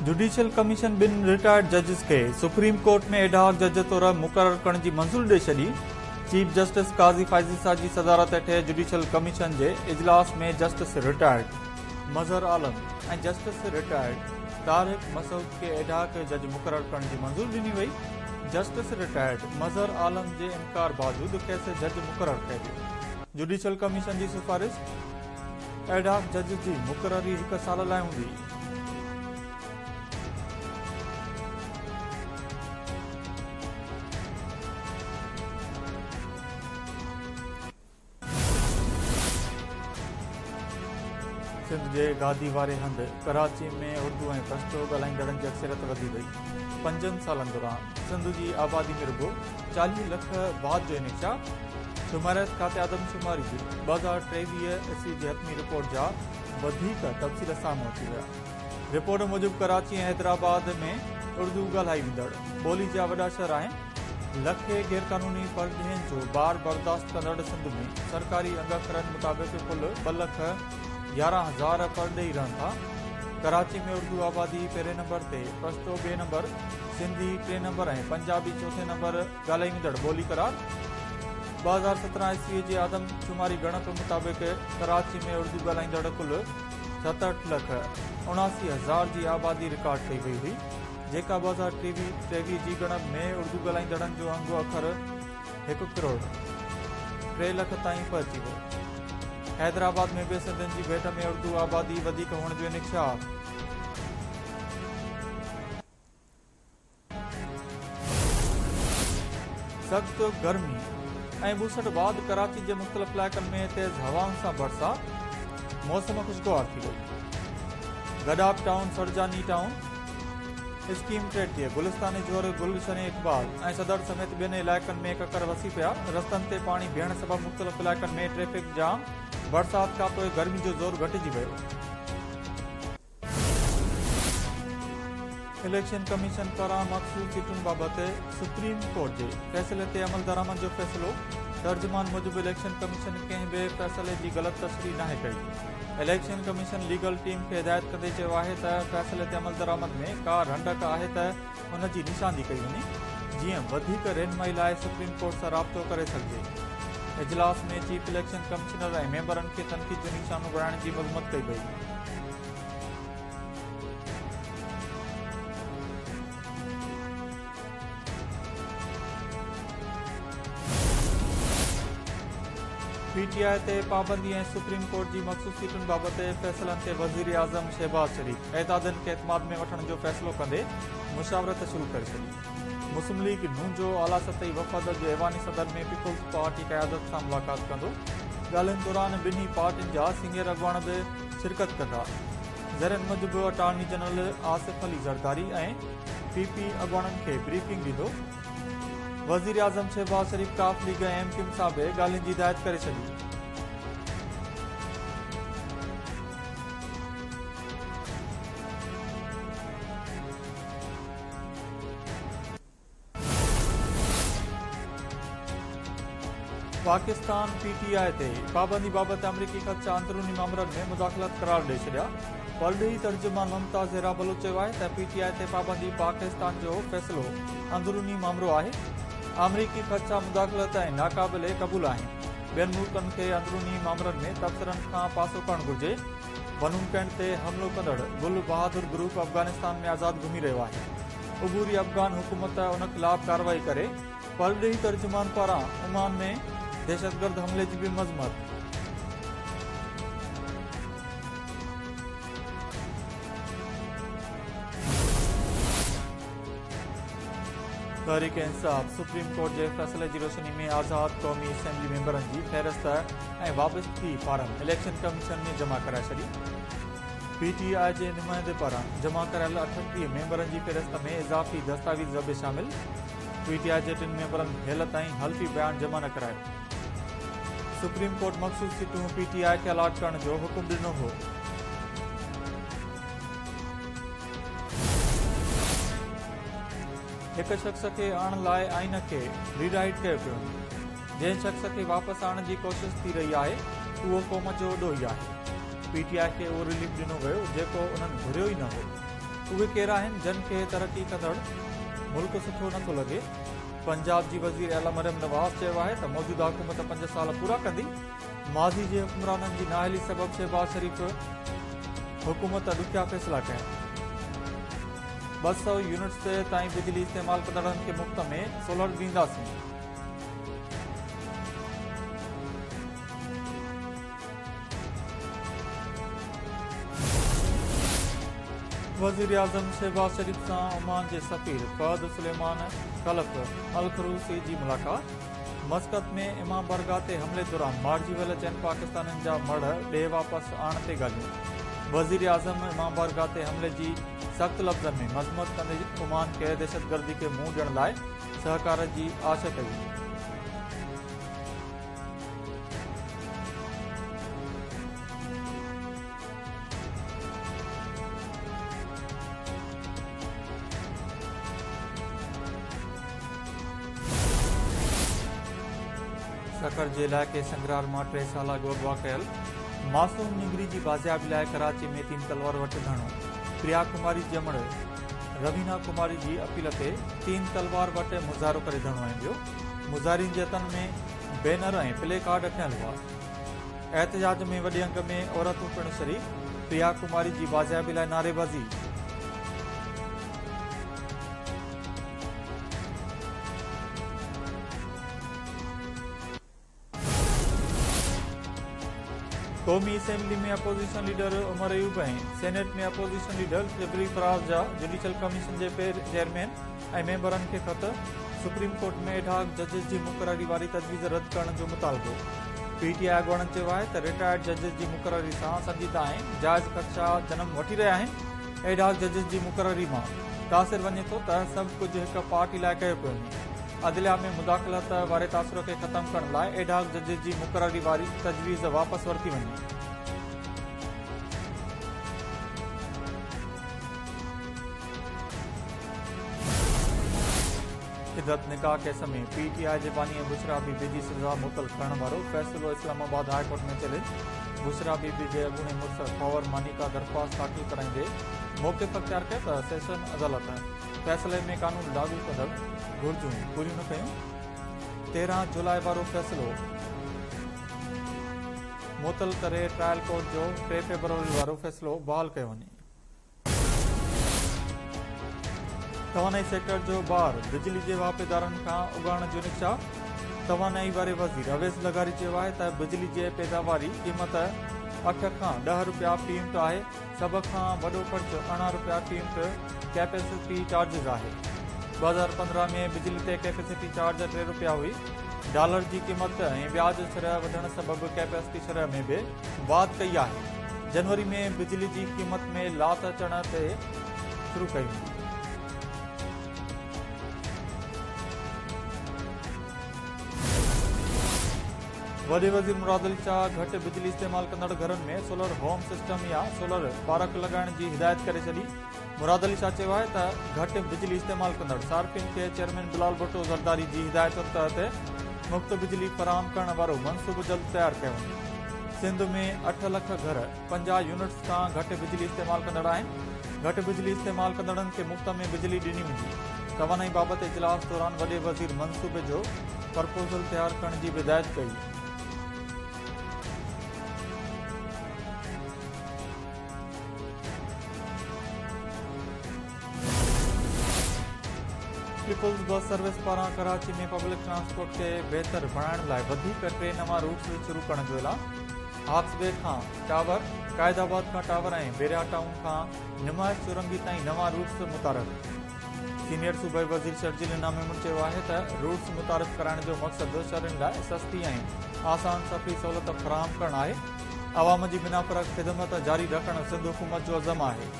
Judicial commission बिन retired जजिस के supreme court में ad hoc जज तौर मुक़रर करण जी मंज़ूरी ॾेई छॾी। चीफ जस्टिस काज़ी फ़ाइज़ जी सदारत हेठि जुडिशियल कमीशन जे इजलास में जस्टिस रिटायर्ड मज़हर आलम ऐं जस्टिस रिटायर्ड तारिक मसूद के एडहॉक जज मुक़रर करण जी मंज़ूरी ॾिनी वई। जस्टिस रिटायर्ड मज़हर आलम जे इनकार बावजूद खेसि जज मुक़रर कयो वियो। जुडिशियल कमीशन जी सिफारिश एडहॉक जज जी मुक़ररी 1 साल लाइ हूंदी। सिंध जे गादी वारे हंध कराची में उर्दू ऐं पश्तो ॻाल्हाईंदड़नि जी अक्सरियत वधी वई। 5 सालनि दौरान सिंध जी आबादी में रुगो 40 लख बाद जो इंकशाफ। शुमारियत खाते आदमशुमारी जी 2023 ईस्वी जी हतमी रिपोर्ट जा वधीक तफ़सील साम्हूं अची विया। रिपोर्ट मूजिब कराची ऐं हैदराबाद में उर्दू ॻाल्हाई वेंदड़ ॿोली जा वॾा शहर आहिनि। लखे गैर कानूनी परदेहनि जो ॿार बर्दाश्त कंदड़ सिंध में सरकारी अंगखरनि मुताबिक़ कुल 2,11,000 परदेही रहनि था। कराची में उर्दू आबादी 1 नंबर ते, पश्तो 2 नंबर, सिंधी 3 नंबर ऐं पंजाबी 4 नंबर ॻाल्हाई वेंदड़ ॿोली करार। 2017 ईस्वी जी आदमशुमारी ॻणप मुताबिक़ कराची में उर्दू ॻाल्हाईंदड़ कुल 67,79,000 जी आबादी रिकॉर्ड कई वई हुई, जेका 2023 जी ॻणप में उर्दू ॻाल्हाईंदड़नि जो अंगो अखर 1 करोड़ 3 लख ताईं पहुची वियो। हैदराबाद में बि सिंधियुनि जी भेट में उर्दू आबादी वधीक हुअण जो इंकशाफ। सख़्त गर्मी ऐं ॿूसट बाद कराची जे मुख़्तलिफ़ इलाइक़नि में तेज़ हवाउनि सां बरसात, मौसम खुशगवार थी वई। Gadap town, Sarjani town, scheme 30, Gulistan जोर, गुलशन इकबाल ऐं सदर समेत ॿियनि इलाइक़नि में ककर वसी पिया। रस्तनि ते पाणी बीहण सबबि मुख़्तलिफ़ इलाइक़नि में ट्रैफ़िक जाम। बरसात खां पोइ गर्मी जो ज़ोर घटिजी वियो। इलेक्शन कमीशन पारां मख़सूस सीटुनि बाबति सुप्रीम कोर्ट जे फ़ैसिले ते अमल दरामद जो फ़ैसिलो। तर्जुमान मूजिबि इलेक्शन कमीशन कंहिं बि फ़ैसिले जी ग़लति तशरीह नाहे कई। इलेक्शन कमीशन लीगल टीम खे हिदायत कंदे चयो आहे त फ़ैसिले ते अमल दरामद में का रंडक आहे त हुन जी निशानी कई वञे, जीअं वधीक रहनुमाई लाइ सुप्रीम कोर्ट सां राब्तो करे सघिजे। इजलास में चीफ इलेक्शन कमिश्नर ऐं मेंबरनि खे तनक़ीद जो निशानो बणाइण जी मज़म्मत कई वई। पीटीआई ते पाबंदी ऐं सुप्रीम कोर्ट जी मख़सूस सीटुनि बाबति फ़ैसिलनि ते वज़ीर आज़म शहबाज शरीफ़ एतादनि खे एतमाद में वठण जो फ़ैसिलो कंदे मुशावरत शुरू करे छॾी। मुस्लिम लीग नून जो आला सतही वफ़द जो ऐवानी सदर में पीपुल्स पार्टी क़यादत सां मुलाक़ात कंदो। ॻाल्हियुनि दौरान ॿिन्ही पार्टियुनि जा सीनियर अॻवान बि शिरकत कंदा। ज़रियनि मूजिबि अटॉर्नी जनरल आसिफ अली ज़रदारी ऐं पीपी अॻवाननि खे ब्रीफिंग ॾींदो। वज़ीर आज़म शहबाज शरीफ़ काफ लीग ऐं एमकिन सां बि ॻाल्हियुनि जी हिदायत करे छॾी। पाकिस्तान पीटीआई ते पाबंदी बाबति अमरीकी ख़दशा अंदरूनी मामलनि में मुदाख़लत करार ॾेई छॾिया। परॾेही तर्जुमान मुमताज़ ज़हरा बलोच चयो आहे त पीटीआई ते पाबंदी पाकिस्तान जो फ़ैसिलो अंदरूनी मामिलो आहे। अमरीकी ख़दशा मुदाख़लत ऐं नाक़ाबिले क़बूल आहिनि। ॿियनि मुल्कनि खे अंदरूनी मामलनि में तबसरनि खां पासो करणु घुरिजे। बनून कैंट ते हमिलो कंदड़ गुल बहादुर ग्रुप अफ़गानिस्तान में आज़ाद घुमी रहियो आहे। उबूरी अफ़गान हुकूमत उन ख़िलाफ़ कार्रवाई करे। परॾेही तर्जुमान पारां ओमान में दहशतगर्द हमले जी भी मज़म्मत। तहरीक इंसाफ सुप्रीम कोर्ट जे फ़ैसिले जी रोशनी में आज़ाद क़ौमी असेंबली मेंबरनि जी फ़हरिस्त ऐं वाबस्तगी फारम इलेक्शन कमीशन में जमा कराए छॾी। पीटीआई जे नुमाइंदे पारां जमा करायल 38 मेंबरनि जी फ़हरिस्त में इज़ाफ़ी दस्तावेज़ बि शामिल। पीटीआई जे 3 मेंबरनि हेल ताईं हल्फ़ी बयान जमा न करायो। सुप्रीम कोर्ट मख़सूस सीटूं पीटीआई खे अलाट करण जो हुकुम ॾिनो हो। हिक शख़्स खे आणण लाइ आइन खे रीराइट कयो पियो वञे। जंहिं शख़्स खे वापसि आणण जी कोशिश थी रही आहे उहो क़ौम जो ॾोही आहे। पीटीआई खे उहो रिलीफ ॾिनो वियो जेको उन्हनि घुरियो ई न हो। उहे केर आहिनि जन खे तरक़ी कंदड़ मुल्क सुठो नथो लॻे। पंजाब जी वज़ीर आला मरियम नवाज़ चयो आहे त मौजूदा हुकूमत 5 साल पूरा कंदी। माज़ी जे हुक्मराननि जी नाअहली सबबि शहबाज़ शरीफ़ हुकूमत ॾुखिया फ़ैसिला कया। 200 यूनिट्स ताईं बिजली इस्तेमाल कंदड़नि खे मुफ़्त में सोलर ॾींदासीं। वज़ीर आज़म शहबाज़ शरीफ़ सां ओमान जे सफ़ीर फ़हद सुलेमान खलफ़ अल खरूसी जी मुलाक़ात। मस्कत में इमाम बारगाह ते हमले दौरान मारिजी वियल 4 पाकिस्तानियुनि जा मड़ ॾे वापसि आणण ते ॻाल्हियूं। वज़ीर आज़म इमाम बारगाह ते हमले जी सख़्त लफ़्ज़नि में मज़म्मत कंदे ओमान खे दहशतगर्दी खे मुंहुं ॾियण लाइ सहकार जी आश कई। सखर जे इलाइक़े संगरार मां 3 साल अॻु अगवा कयल मासूम निंगरी जी बाज़ियाबी लाइ कराची में 3 तलवार वटि धरणो। प्रिया कुमारी जमड़ रवीना कुमारी जी अपील ते 3 तलवार वटि मुज़ाहिरो करे धरणो ऐं ॿियो। मुज़ाहिरीन जे हथनि में बैनर ऐं प्ले कार्ड रखियल हुआ। एहतजाज में वॾे अंग में औरतूं पिणु शरीक। प्रिया कुमारी जी बाज़ियाबी लाइ नारेबाज़ी। क़ौमी असेंबली में अपोज़िशन लीडर उमर अयूब ऐं सेनेट में अपोज़िशन लीडर जबरी फराज़ जा जुडिशल कमीशन जे चेयरमैन ऐं मेंबरनि खे ख़त। सुप्रीम कोर्ट में एडहॉक जजिस जी मुक़ररी वारी तजवीज़ रद्द करण जो मुतालबो। पीटीआई अॻुवाणनि चयो आहे त रिटायर्ड जजिस जी मुक़ररी सां संजीदा ऐं जाइज़ ख़दशा जनम वठी रहिया आहिनि। एडहॉक जजिस जी मुक़ररी मां तासिर वञे थो त सभु कुझु हिकु पार्टी लाइ कयो पियो वञे। अदलिया में मुदाख़लत वारे तासुर खे ख़तमु करण लाइ एडहॉक जजिस जी मुक़ररी वारी तजवीज़ वापसि वरिती वञे। इद्दत निकाह केस में पीटीआई जे बानी बुशरा बीबी जी सज़ा मुअतल करण वारो फ़ैसिलो इस्लामाबाद हाई कोर्ट में चैलेंज। बुशरा बीबी जे अॻूणे मुड़ुस फॉर मानी का दरख़्वास्त दाख़िल कराईंदे मौक़िफ़ अख़्तियार कयो त सेशन अदालत फ़ैसिले में कानून लागू कंदड़ घुर्जूं पूरियूं न कयूं। 13 जुलाई वारो फ़ैसिलो मुअतल करे ट्रायल कोर्ट जो 3 फरवरी वारो फ़ैसिलो बहाल कयो वञे। तवानाई सेक्टर जो ॿार बिजली जे वापेदारनि खां उगाइण जो निक्षा। तवानाई वारे वज़ीर अवैस लगारी चयो आहे त बिजली जे पैदावारी क़ीमत 8 खां 10 रुपया फी यूनिट आहे। सभ खां वॾो ख़र्च 18 रुपया फी यूनिट कैपेसिटी चार्जिस आहे। 2015 में बिजली ते कैपेसिटी चार्ज 3 रुपया हुई। डॉलर जी क़ीमत ऐं ब्याज शरह वधण सबबि कैपेसिटी शरह में बि वाध कई आहे। जनवरी में बिजली जी क़ीमत में लात अचण ते शुरू कई हुई। वॾे वज़ीर मुराद अली शाह घटि बिजली इस्तेमाल कंदड़ घरनि में सोलर होम सिस्टम या सोलर पार्क लॻाइण जी हिदायत करे छॾी। मुराद अली शाह चयो आहे त घटि बिजली इस्तेमाल कंदड़ सार्फिन खे चेयरमैन बिलाल भुट्टो ज़रदारी जी हिदायतुनि तहत मुफ़्त बिजली फ़राहम करण वारो मनसूबो जल्द तयारु कयो वञे। सिंध में 8 लख घर 50 यूनिट्स खां घटि बिजली इस्तेमाल कंदड़ आहिनि। घटि बिजली इस्तेमाल कंदड़नि खे मुफ़्त में बिजली ॾिनी वेंदी। तवानाई बाबति इजलास दौरान वॾे वज़ीर मनसूबे जो प्रपोज़ल तयारु करण जी हिदायत कई। पीपल्स बस सर्विस पारां कराची में पब्लिक ट्रांसपोर्ट खे बहितर बणाइण लाइ वधीक 3 नवां रूट्स शुरू करण जो ऐलान। हाक्सबे खां टावर, कायदाबाद खां टावर ऐं बेरिया टाउन खां नुमाइश चुरंगी ताईं नवां रूट्स मुतारफ़। सीनियर सूबाई वज़ीर शर्जील इनाम में चयो आहे त रूट्स मुतारफ़ कराइण जो मक़सदु शहरनि लाइ सस्ती ऐं आसान सफ़री सहूलियत फ़राहम करणु आहे। अवाम जी बिना फ़र्क़ ख़िदमत जारी रखणु सिंध हुकूमत जो अज़म आहे।